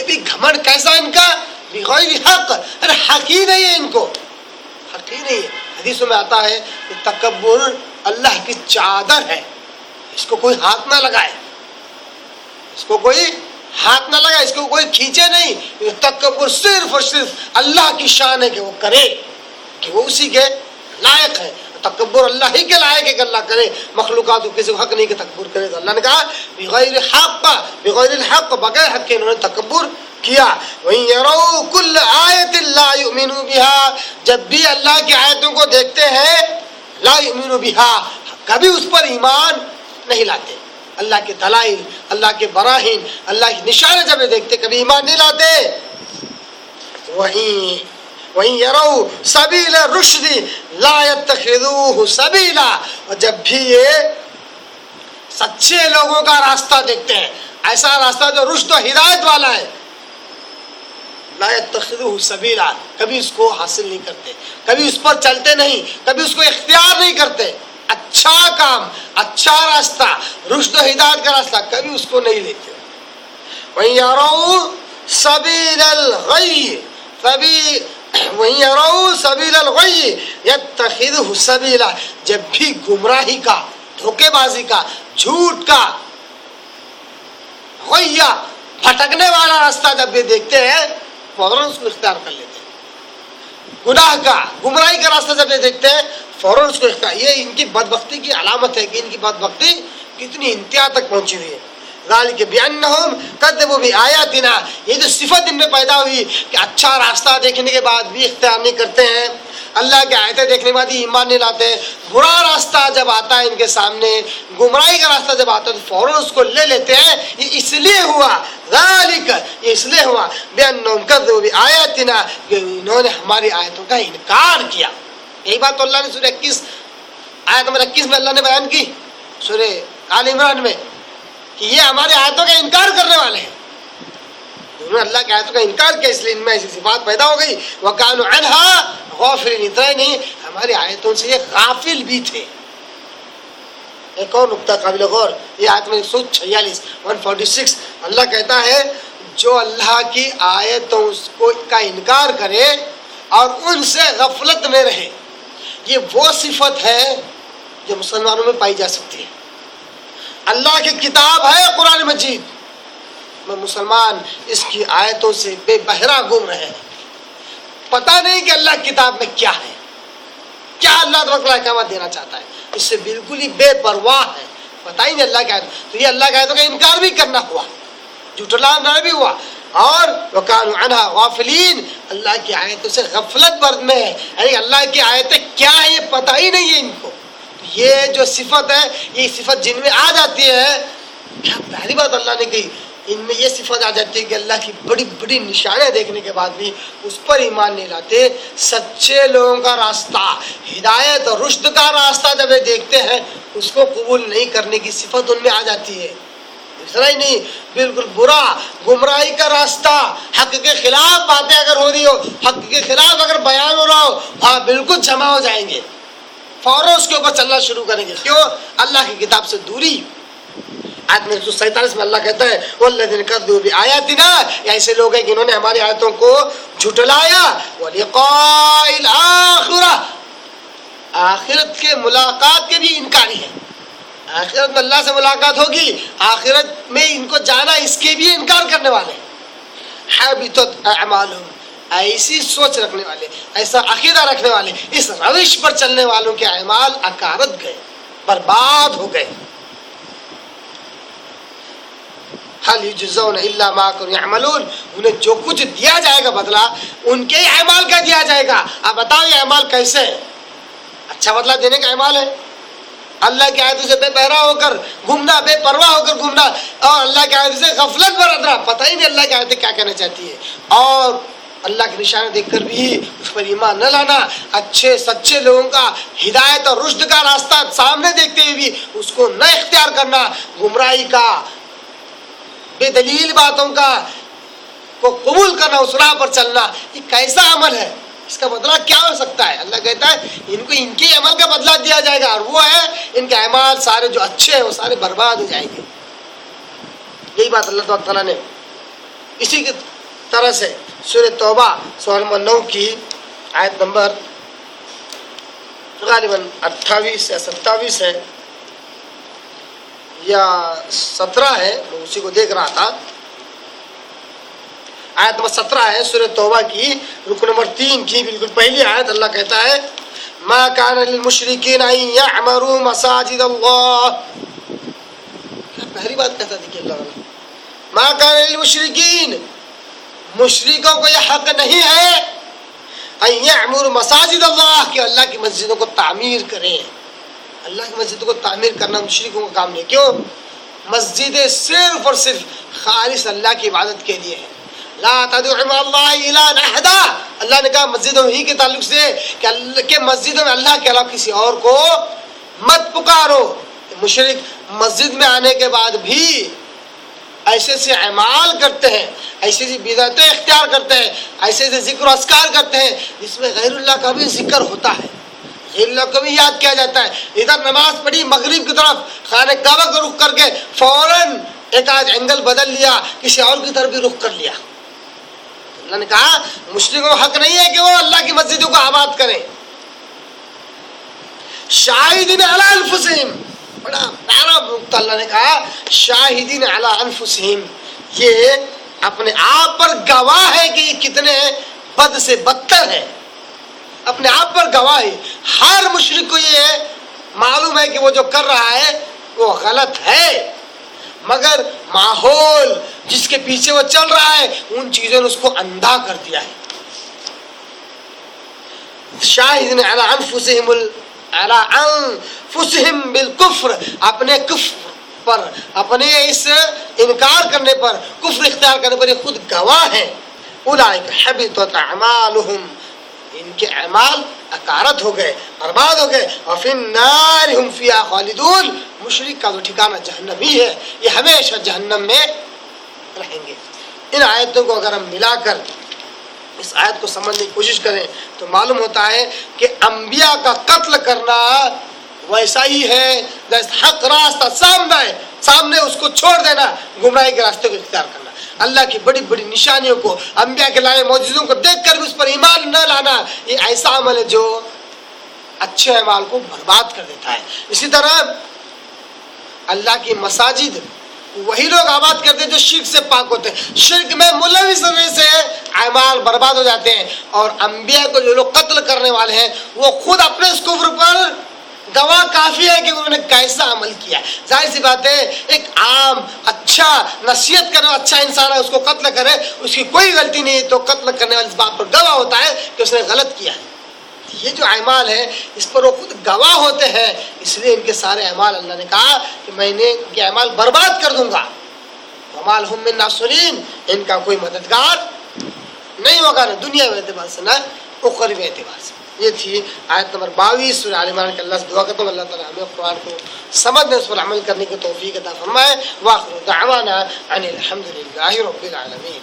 بھی گھمنڈ کیسا ان کا؟ بغیر حق، ارے حق ہی نہیں ہے ان کو، حق ہی نہیں ہے۔ حدیثوں میں آتا ہے کہ تکبر اللہ کی چادر ہے، اس کو کوئی ہاتھ نہ لگائے، اس کو کوئی ہاتھ نہ لگائے، اس کو کوئی کھینچے نہیں۔ تکبر صرف اور صرف اللہ کی شان ہے کہ وہ کرے، کہ وہ اسی کے لائق ہے۔ تکبر اللہ ہی کے لائق ہے کہ اللہ کرے، مخلوقات کو کسی کو حق نہیں کہ تکبر کرے۔ تو اللہ نے کہا بغیر حق، بغیر الحق، بغیر حق کے انہوں نے تکبر کیا۔ وَإِن يَرَوْا كُلَّ آيَةٍ لَا يُؤْمِنُوا بِهَا، جب بھی اللہ کی آیتوں کو دیکھتے ہیں، لا يؤمنوا بها، کبھی اس پر ایمان نہیں لاتے۔ اللہ کے دلائل، اللہ کے براہین، اللہ کے نشانے جب دیکھتے کبھی ایمان نہیں لاتے۔ وَإِن يَرَوْا سَبِيلَ الرُّشْدِ لَا يَتَّخِذُوهُ سَبِيلًا، اور جب بھی یہ سچے لوگوں کا راستہ دیکھتے ہیں، ایسا راستہ جو رشد و ہدایت والا ہے، لا يتخذوه سبیلا، کبھی اس کو حاصل نہیں کرتے، کبھی اس پر چلتے نہیں، کبھی اس کو اختیار نہیں کرتے۔ اچھا کام، اچھا راستہ، رشد و ہدایت کا راستہ کبھی اس کو نہیں لیتے۔ وَإِن يَرَوْا سَبِيلَ الْغَيِّ وَإِن يَرَوْا سَبِيلَ الْغَيِّ يَتَّخِذُهُ سَبِيلًا، جب بھی گمراہی کا، دھوکے بازی کا، جھوٹ کا، غیّ، بھٹکنے والا راستہ جب بھی دیکھتے ہیں فوراً اس کو اختیار کر لیتے ہیں۔ گناہ کا، گمراہی کا راستہ جب یہ دیکھتے ہیں فوراً اس کو اختیار۔ یہ ان کی بدبختی کی علامت ہے کہ ان کی بدبختی کتنی انتہا تک پہنچی ہوئی ہے۔ ذالک بأنہم کذبوا بآیاتنا، یہ جو صفت ان میں پیدا ہوئی کہ اچھا راستہ دیکھنے کے بعد بھی اختیار نہیں کرتے ہیں، اللہ کی آیتیں دیکھنے کے بعد ہی ایمان نہیں لاتے، برا راستہ جب آتا ہے ان کے سامنے، گمراہی کا راستہ جب آتا ہے تو فوراً اس کو لے لیتے ہیں۔ یہ اس لیے ہوا، ذالک، یہ اس لیے ہوا بأنہم کذبوا بآیاتنا، کہ انہوں نے ہماری آیتوں کا انکار کیا۔ یہی بات تو اللہ نے سورہ 21 آیت نمبر 21 میں اللہ نے بیان کی، سورہ آل عمران میں، کہ یہ ہماری آیتوں کا انکار کرنے والے ہیں۔ انہوں نے اللہ کی آیتوں کا انکار کیا، اس لیے ان میں ایسی صفات پیدا ہو گئی۔ وَكَانُوا عَنْهَا غَافِلِينَ، اتنا ہی نہیں ہماری آیتوں سے یہ غافل بھی تھے۔ ایک اور نقطہ قابل غور، یہ آیت میں 146 اللہ کہتا ہے جو اللہ کی آیتوں کا انکار کرے اور ان سے غفلت میں رہے، یہ وہ صفت ہے جو مسلمانوں میں پائی جا سکتی ہے۔ اللہ کی کتاب ہے قرآن مجید، میں مسلمان اس کی آیتوں سے بے بہرا گم رہے ہیں، پتہ نہیں کہ اللہ کی کتاب میں کیا ہے، کیا اللہ تبارک احکامات دینا چاہتا ہے، اس سے بالکل ہی بے پرواہ ہے، پتہ ہی نہیں اللہ کی آیت۔ تو یہ اللہ کی آیتوں کا انکار بھی کرنا ہوا، جھٹلانا بھی ہوا، اور وَكَانُوا عَنْهَا غَافِلِينَ، اللہ کی آیتوں سے غفلت برد میں ہے، یعنی اللہ کی آیتیں کیا ہیں یہ پتہ ہی نہیں ہے ان کو۔ یہ جو صفت ہے، یہ صفت جن میں آ جاتی ہے، پہلی بات اللہ نے کہی، ان میں یہ صفت آ جاتی ہے کہ اللہ کی بڑی بڑی نشانیاں دیکھنے کے بعد بھی اس پر ایمان نہیں لاتے۔ سچے لوگوں کا راستہ، ہدایت اور رشد کا راستہ جب یہ دیکھتے ہیں اس کو قبول نہیں کرنے کی صفت ان میں آ جاتی ہے۔ اتنا ہی نہیں، بالکل برا گمراہی کا راستہ، حق کے خلاف باتیں اگر ہو رہی ہو، حق کے خلاف اگر بیان ہو رہا ہو، ہاں بالکل جمع ہو جائیں گے، فوراً اس کے اوپر چلنا شروع کریں گے۔ کیوں؟ اللہ کی کتاب سے دوری۔ آیت میں 147 میں اللہ کہتا ہے والذین کذبوا بآیاتنا، یہ ایسے لوگ ہیں کہ انہوں نے ہماری آیتوں کو جھٹلایا، ولقاء الآخرہ، آخرت کے ملاقات کے بھی انکاری ہیں۔ آخرت میں اللہ سے ملاقات ہوگی، آخرت میں ان کو جانا، اس کے بھی انکار کرنے والے۔ حبطت اعمالہم، ایسی سوچ رکھنے والے، ایسا عقیدہ رکھنے والے، اس روش پر چلنے والوں کے اعمال اکارت گئے، برباد ہو گئے۔ هل يجزون الا ما كانوا يعملون، انہیں جو کچھ دیا جائے گا بدلہ ان کے ہی اعمال کا دیا جائے گا۔ اب بتاؤ یہ اعمال کیسے ہے؟ اچھا بدلہ دینے کا اعمال ہے، اللہ کی آیتوں سے بے بہرا ہو کر گھومنا، بے پرواہ ہو کر گھومنا، اور اللہ کی آیتوں سے غفلت برتنا، پتہ ہی نہیں اللہ کی آیتیں کیا کہنا چاہتی ہے، اور اللہ کے نشانے دیکھ کر بھی اس پر ایمان نہ لانا، اچھے سچے لوگوں کا ہدایت اور رشد کا راستہ سامنے دیکھتے ہوئے بھی اس کو نہ اختیار کرنا، گمراہی کا، بے دلیل باتوں کا کو قبول کرنا، اس راہ پر چلنا، یہ کیسا عمل ہے؟ اس کا بدلہ کیا ہو سکتا ہے؟ اللہ کہتا ہے ان کو ان کے عمل کا بدلہ دیا جائے گا، اور وہ ہے ان کے اعمال سارے جو اچھے ہیں وہ سارے برباد ہو جائیں گے۔ یہی بات اللہ تعالیٰ نے اسی کے طرح سے سورہ توبہ سورہ نمبر 9 کی آیت نمبر غالباً 28 یا 27 ہے یا 17 ہے، میں اسی کو دیکھ رہا تھا. آیت نمبر 17 ہے سورہ توبہ کی رکن نمبر 3 کی بالکل پہلی آیت. اللہ کہتا ہے ما کان للمشرکین ان یعمروا مساجد اللہ. پہلی بات کہتا دیکھیے اللہ تعالیٰ ما کان للمشرکین، مشرکوں کو یہ حق نہیں ہے ان یعمروا مساجد اللہ کہ اللہ کی مسجدوں کو تعمیر کریں. اللہ کی مسجدوں کو تعمیر کرنا مشرکوں کا کام نہیں. کیوں؟ مسجدیں صرف اور صرف خالص اللہ کی عبادت کے لیے ہے. لا تدعوا مع اللہ الہا احدا. اللہ نے کہا مسجدوں ہی کے تعلق سے کہ مسجدوں میں اللہ کے علاوہ کسی اور کو مت پکارو. مشرک مسجد میں آنے کے بعد بھی ایسے سے اعمال کرتے ہیں، ایسے سے بدعتیں اختیار کرتے ہیں، ایسے سے ذکر و اذکار کرتے ہیں جس میں غیر اللہ کا بھی ذکر ہوتا ہے، غیر اللہ کو بھی یاد کیا جاتا ہے. ادھر نماز پڑھی مغرب کی طرف خانہ کعبہ کو رخ کر کے فوراً ایک آدھ اینگل بدل لیا، کسی اور کی طرف بھی رخ کر لیا. اللہ نے کہا مشرکوں کو حق نہیں ہے کہ وہ اللہ کی مسجدوں کو آباد کریں. شاہدین علی انفسہم، بڑا پیارا نقطہ اللہ نے کہا شاہدین علی انفسہم، یہ اپنے آپ پر گواہ ہے کہ یہ کتنے بد سے بدتر ہے. اپنے آپ پر گواہ ہے. ہر مشرک کو یہ معلوم ہے کہ وہ جو کر رہا ہے وہ غلط ہے، مگر ماحول جس کے پیچھے وہ چل رہا ہے ان چیزوں نے اس کو اندھا کر دیا ہے. شاہدین علی انفسہم بالکفر، اپنے کفر پر، اپنے اس انکار کرنے پر، کفر اختیار کرنے پر یہ خود گواہ ہیں. اولئک حبطت اعمالہم، ان کے اعمال اکارت ہو گئے، برباد ہو گئے. وفی النار ہم فیہا خالدون، مشرک کا تو ٹھکانہ جہنم ہی ہے، یہ ہمیشہ جہنم میں رہیں گے. ان آیتوں کو اگر ہم ملا کر اس آیت کو سمجھنے کی کوشش کریں تو معلوم ہوتا ہے کہ انبیاء کا قتل کرنا ویسا ہی ہے جیسے حق راستہ سامنے اس کو چھوڑ دینا، گمراہی کے راستے کو اختیار کرنا. اللہ کی بڑی بڑی نشانیوں کو، انبیاء کے لائے معجزوں کو دیکھ کر بھی اس پر ایمان نہ لانا، یہ ایسا عمل ہے جو اچھے اعمال کو برباد کر دیتا ہے. اسی طرح اللہ کی مساجد وہی لوگ آباد کرتے ہیں جو شرک سے پاک ہوتے ہیں. شرک میں ملوث ہونے سے اعمال برباد ہو جاتے ہیں. اور انبیاء کو جو لوگ قتل کرنے والے ہیں وہ خود اپنے اس کفر پر گواہ کافی ہے کہ انہوں نے کیسا عمل کیا. ظاہر سی بات ہے ایک عام اچھا نصیحت کرنے والا اچھا انسان ہے، اس کو قتل کرے، اس کی کوئی غلطی نہیں تو قتل کرنے والے اس بات پر گواہ ہوتا ہے کہ اس نے غلط کیا ہے. یہ جو اعمال ہے اس پر وہ خود گواہ ہوتے ہیں، اس لیے ان کے سارے اعمال اللہ نے کہا کہ میں نے ان کے اعمال برباد کر دوں گا. وما لهم من ناصرین، ان کا کوئی مددگار نہیں ہوگا، نہ دنیا میں اعتبار سے نہ اخروی میں اعتبار سے. یہ تھی آیت نمبر 22 سورہ آل عمران کے. اللہ سے دعا کرتا ہوں اللہ تعالیٰ ہمیں قرآن کو سمجھنے، اس پر عمل کرنے کی توفیق عطا فرمائے. وآخر دعوانا ان الحمد للہ رب العالمین.